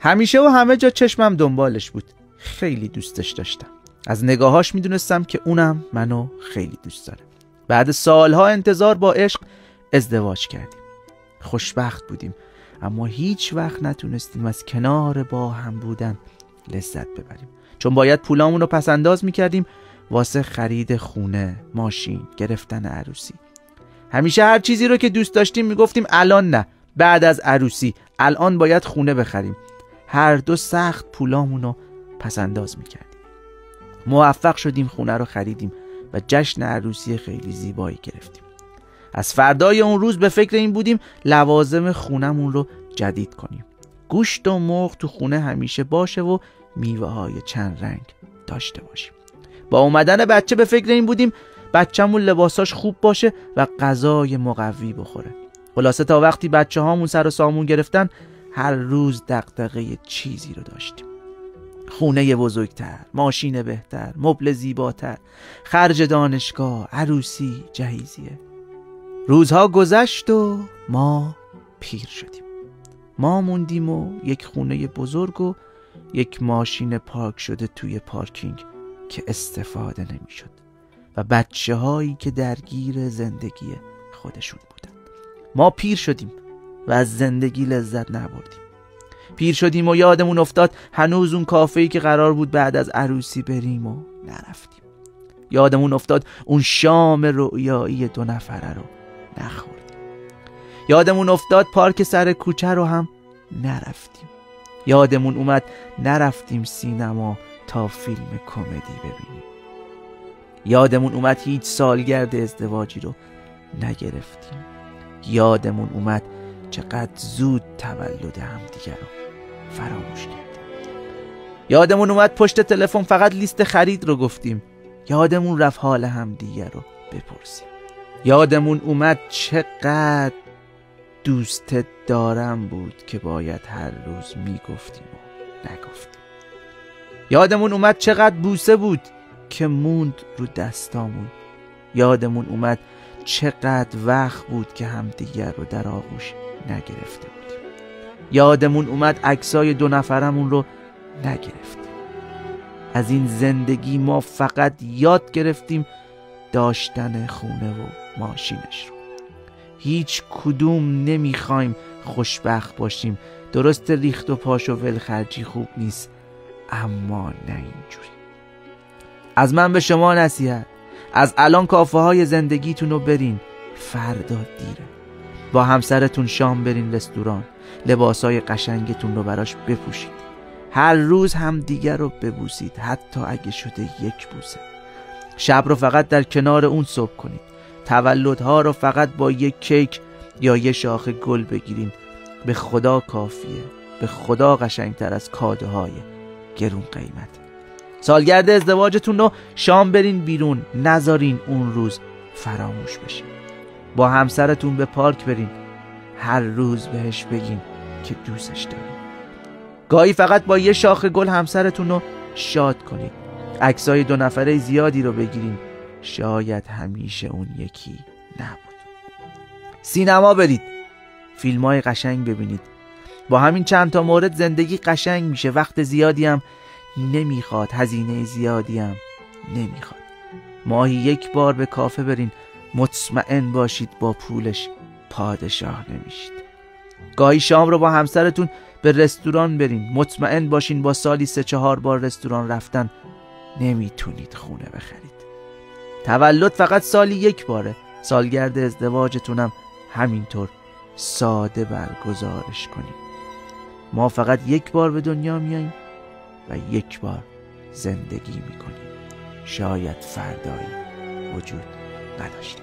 همیشه و همه جا چشمم دنبالش بود. خیلی دوستش داشتم. از نگاهاش میدونستم که اونم منو خیلی دوست داره. بعد سالها انتظار با عشق ازدواج کردیم. خوشبخت بودیم، اما هیچ وقت نتونستیم از کنار با هم بودن لذت ببریم، چون باید پولامون رو پس انداز میکردیم واسه خرید خونه، ماشین، گرفتن عروسی. همیشه هر چیزی رو که دوست داشتیم میگفتیم الان نه، بعد از عروسی، الان باید خونه بخریم. هر دو سخت پولامون رو پس انداز میکردیم. موفق شدیم، خونه رو خریدیم و جشن عروسی خیلی زیبایی گرفتیم. از فردای اون روز به فکر این بودیم لوازم خونمون رو جدید کنیم. گوشت و مرغ تو خونه همیشه باشه و میوه های چند رنگ داشته باشیم. با اومدن بچه به فکر این بودیم بچه‌مون لباساش خوب باشه و غذای مقوی بخوره. خلاصه تا وقتی بچه هامون سر و سامون گرفتن هر روز دغدغه چیزی رو داشتیم. خونه بزرگتر، ماشین بهتر، مبل زیباتر، خرج دانشگاه، عروسی، جهیزیه. روزها گذشت و ما پیر شدیم. ما موندیم و یک خونه بزرگ و یک ماشین پارک شده توی پارکینگ که استفاده نمی شد و بچه هایی که درگیر زندگی خودشون بودن. ما پیر شدیم و از زندگی لذت نبردیم. پیر شدیم و یادمون افتاد هنوز اون کافه‌ای که قرار بود بعد از عروسی بریم و نرفتیم. یادمون افتاد اون شام رؤیایی 2 نفره رو نخوردیم. یادمون افتاد پارک سر کوچه رو هم نرفتیم. یادمون اومد نرفتیم سینما تا فیلم کمدی ببینیم. یادمون اومد هیچ سالگرد ازدواجی رو نگرفتیم. یادمون اومد چقدر زود تولد همدیگه رو فراموش کردیم. یادمون اومد پشت تلفن فقط لیست خرید رو گفتیم. یادمون رفت حال همدیگه رو بپرسیم. یادمون اومد چقدر دوستت دارم بود که باید هر روز میگفتیم و نگفتیم. یادمون اومد چقدر بوسه بود که موند رو دستامون. یادمون اومد چقدر وقت بود که همدیگر رو در آغوش نگرفته بودیم. یادمون اومد عکسای 2 نفرمون رو نگرفتیم. از این زندگی ما فقط یاد گرفتیم داشتن خونه و ماشینش رو. هیچ کدوم نمیخوایم خوشبخت باشیم. درست ریخت و پاش و ولخرجی خوب نیست، اما نه اینجوری. از من به شما نصیحت، از الان کافه های زندگیتون رو برین، فردا دیره. با همسرتون شام برین رستوران، لباسای قشنگتون رو براش بپوشید. هر روز هم دیگر رو ببوسید، حتی اگه شده یک بوسه. شب رو فقط در کنار اون صبح کنید. تولدها رو فقط با یک کیک یا یه شاخه گل بگیرین. به خدا کافیه، به خدا قشنگتر از کادوهای گرون قیمت. سالگرد ازدواجتون رو شام برین بیرون، نذارین اون روز فراموش بشه. با همسرتون به پارک برین، هر روز بهش بگین که دوستش دارین. گاهی فقط با یه شاخه گل همسرتون رو شاد کنید. عکسای 2 نفره زیادی رو بگیرین، شاید همیشه اون یکی نبود. سینما برید، فیلمای قشنگ ببینید. با همین چند تا مورد زندگی قشنگ میشه. وقت زیادی هم نمیخواد، هزینه زیادی هم نمیخواد. ماهی 1 بار به کافه برین، مطمئن باشید با پولش پادشاه نمیشید. گاهی شام رو با همسرتون به رستوران برین، مطمئن باشین با سالی 3-4 بار رستوران رفتن نمیتونید خونه بخرید. تولد فقط سالی 1 باره. سالگرد ازدواجتونم همینطور ساده برگزارش کنیم. ما فقط 1 بار به دنیا میاییم و 1 بار زندگی میکنیم. شاید فردایی وجود نداشته.